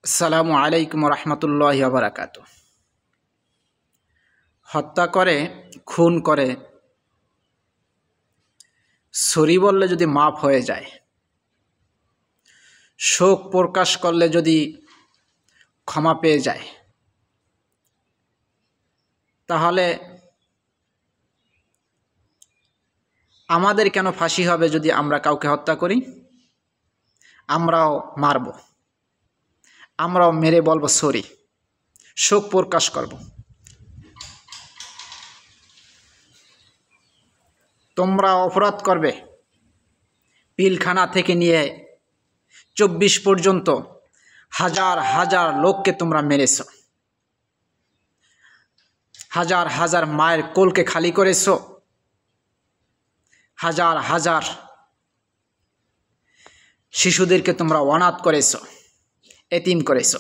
আসসালামু আলাইকুম রহমতুল্লাহি ওয়া বারাকাতুহু। হত্যা করে, খুন করে, সরি বললে যদি মাফ হয়ে যায়, শোক প্রকাশ করলে যদি ক্ষমা পেয়ে যায়, তাহলে আমাদের কেন ফাঁসি হবে যদি আমরা কাউকে হত্যা করি? আমরাও মারব, আমরাও মেরে বলবো সরি, শোক প্রকাশ করব। তোমরা অপরাধ করবে, পিলখানা থেকে নিয়ে 24 পর্যন্ত হাজার হাজার লোককে তোমরা মেরেছ, হাজার হাজার মায়ের কোলকে খালি করেছ, হাজার হাজার শিশুদেরকে তোমরা অনাথ করেছ, এতিম করেছ।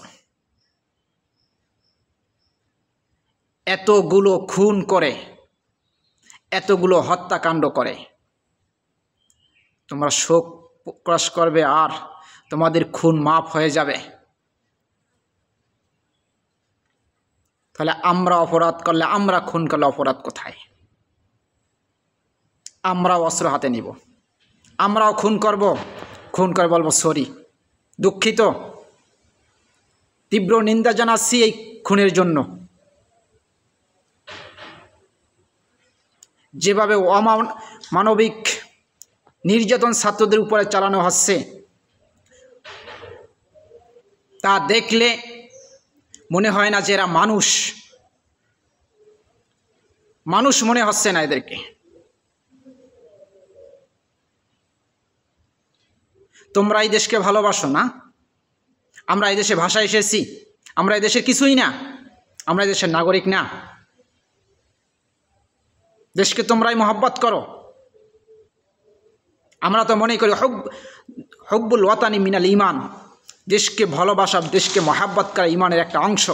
এতগুলো খুন করে, এতগুলো হত্যাকাণ্ড করে তোমরা শোক প্রকাশ করবে আর তোমাদের খুন মাফ হয়ে যাবে? তাহলে আমরা অপরাধ করলে, আমরা খুন করলে অপরাধ কোথায়? আমরাও অস্ত্র হাতে নিব, আমরাও খুন করব, খুন করে বলবো সরি, দুঃখিত, তীব্র নিন্দা জানাচ্ছি এই খুনের জন্য। যেভাবে অমানবিক নির্যাতন ছাত্রদের উপরে চালানো হচ্ছে তা দেখলে মনে হয় না যে এরা মানুষ মানুষ মনে হচ্ছে না এদেরকে। তোমরা এই দেশকে ভালোবাসো না? আমরা এই দেশে ভাষা এসেছি, আমরা এই দেশের কিছুই না, আমরা এই দেশের নাগরিক না? দেশকে তোমরাই মহব্বত করো। আমরা তো মনে করি হব্বুল ওয়াতানি মিনাল ইমান, দেশকে ভালোবাসা, দেশকে মহব্বত করা ইমানের একটা অংশ।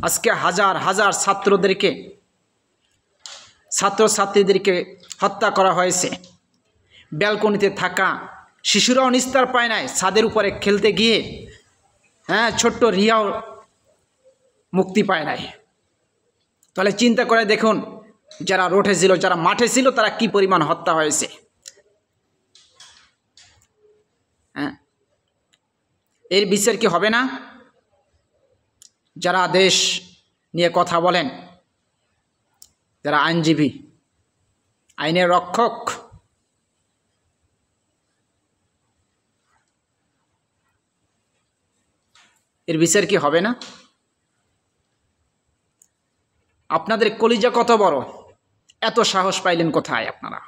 আজকে হাজার হাজার ছাত্রছাত্রীদেরকে হত্যা করা হয়েছে। ব্যালকনিতে থাকা শিশুরাও নিস্তার পায় নাই, ছাদের উপরে খেলতে গিয়ে ছোট্ট রিয়াও মুক্তি পায় নাই। তাহলে চিন্তা করে দেখুন, যারা রোডে ছিল, যারা মাঠে ছিল, তারা কি পরিমাণ হত্যা হয়েছে। এর বিচার কি হবে না? যারা দেশ নিয়ে কথা বলেন, যারা আইনজীবী, আইনের রক্ষক, এর বিচার কি হবে না? আপনাদের কলিজা কত বড়, এত সাহস পাইলেন কোথায় আপনারা?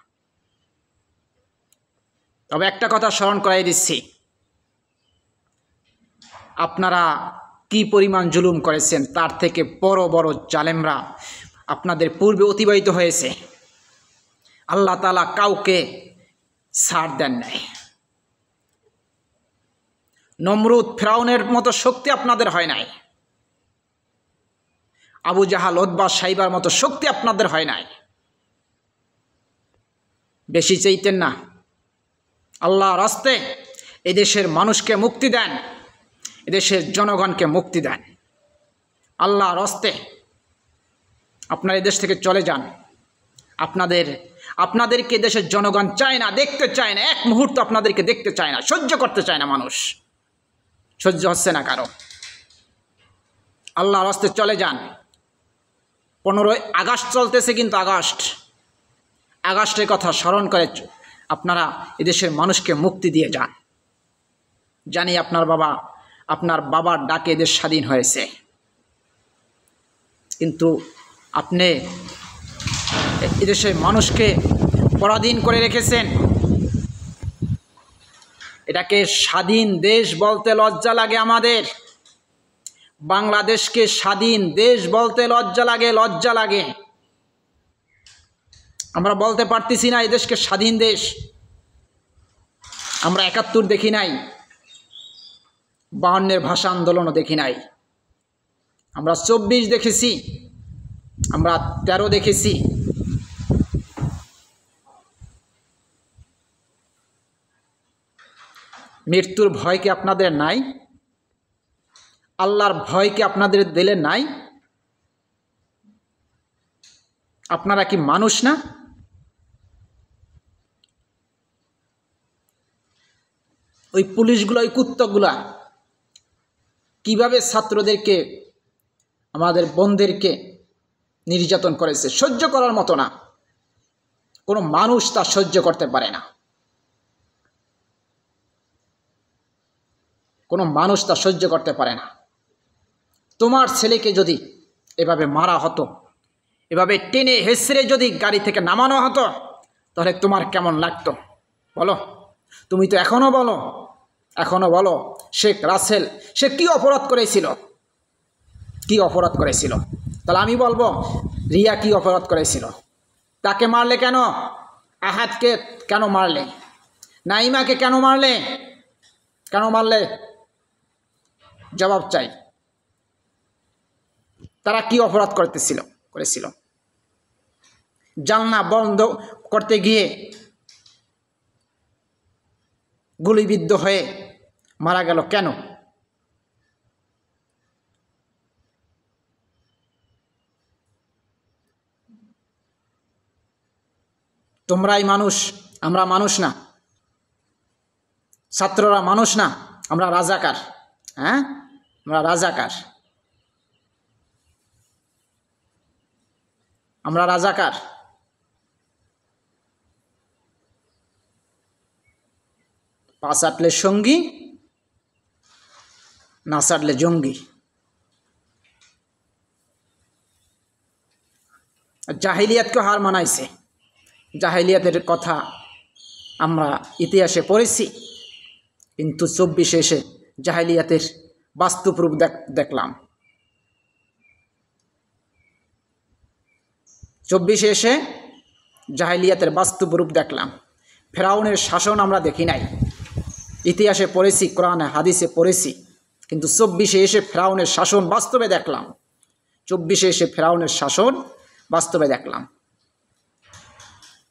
তবে একটা কথা স্মরণ করাই দিচ্ছি, আপনারা কি পরিমাণ জুলুম করেছেন তার থেকে বড় বড় জালেমরা আপনাদের পূর্বে অতিবাহিত হয়েছে। আল্লাহ তাআলা কাউকে ছাড় দেন নাই। নমরুদ, ফিরাউনের মতো শক্তি আপনাদের হয় নাই। আবু জাহাল, উতবা, সাইবার মতো শক্তি আপনাদের হয় নাই। বেশি চাইতেন না। আল্লাহর রাস্তে এদেশের মানুষকে মুক্তি দেন, এদেশের জনগণকে মুক্তি দেন। আল্লাহর রাস্তে আপনারা এদেশ থেকে চলে যান। আপনাদেরকে দেশের জনগণ চায় না, দেখতে চায় না, এক মুহূর্ত আপনাদেরকে দেখতে চায় না, সহ্য করতে চায় না। মানুষ সহ্য হচ্ছে না কারো। আল্লাহর রাস্তে চলে যান। 15ই আগস্ট চলতেছে, কিন্তু আগস্টের কথা স্মরণ করে আপনারা এদেশের মানুষকে মুক্তি দিয়ে যান। জানি আপনার বাবার ডাকে এদেশ স্বাধীন হয়েছে, কিন্তু আপনি এদেশের মানুষকে পরাধীন করে রেখেছেন। এটাকে স্বাধীন দেশ বলতে লজ্জা লাগে আমাদের। বাংলাদেশকে স্বাধীন দেশ বলতে লজ্জা লাগে। আমরা বলতে পারতেছি না এই দেশকে স্বাধীন দেশ। আমরা 71 দেখি নাই, 52-এর ভাষা আন্দোলনও দেখি নাই। আমরা 24 দেখেছি, আমরা 13 দেখেছি। মৃত্যুর ভয় কি আপনাদের নাই? আল্লাহর ভয় কি আপনাদের দিলে নাই? আপনারা কি মানুষ না? ওই পুলিশগুলো, ওই কুত্তাগুলা কিভাবে ছাত্রদেরকে, আমাদের বোনদেরকে নির্যাতন করেছে, সহ্য করার মতো না। কোনো মানুষ তা সহ্য করতে পারে না, কোনো মানুষ তা সহ্য করতে পারে না। তোমার ছেলেকে যদি এভাবে মারা হতো, এভাবে টেনে হেসড়ে যদি গাড়ি থেকে নামানো হতো, তাহলে তোমার কেমন লাগতো বলো? তুমি তো এখনো বলো শেখ রাসেল সে কি অপরাধ করেছিল, কি অপরাধ করেছিল? তাহলে আমি বলবো রিয়া কি অপরাধ করেছিল? তাকে মারলে কেন? আহাদকে কেন মারলে? নাইমাকে কেন মারলে? জবাব চাই। তারা কি অপরাধ করেছিল? জানলা বন্ধ করতে গিয়ে গুলিবিদ্ধ হয়ে মারা গেল কেন? তোমরাই মানুষ, আমরা মানুষ না? ছাত্ররা মানুষ না? আমরা রাজাকার। হ্যাঁ, আমরা রাজাকার। পা চাটলে সঙ্গী, না চাটলে জঙ্গি। জাহিলিয়াতকে হার মানাইছে। জাহিলিয়াতের কথা আমরা ইতিহাসে পড়েছি, কিন্তু 24-এ এসে জাহিলিয়াতের বাস্তব রূপ দেখলাম। 24-এ এসে জাহিলিয়াতের বাস্তব রূপ দেখলাম। ফেরাউনের শাসন আমরা দেখি নাই, ইতিহাসে পড়েছি, কোরআনে হাদিসে পড়েছি, কিন্তু 24-এ এসে ফেরাউনের শাসন বাস্তবে দেখলাম। 24-এ এসে ফেরাউনের শাসন বাস্তবে দেখলাম।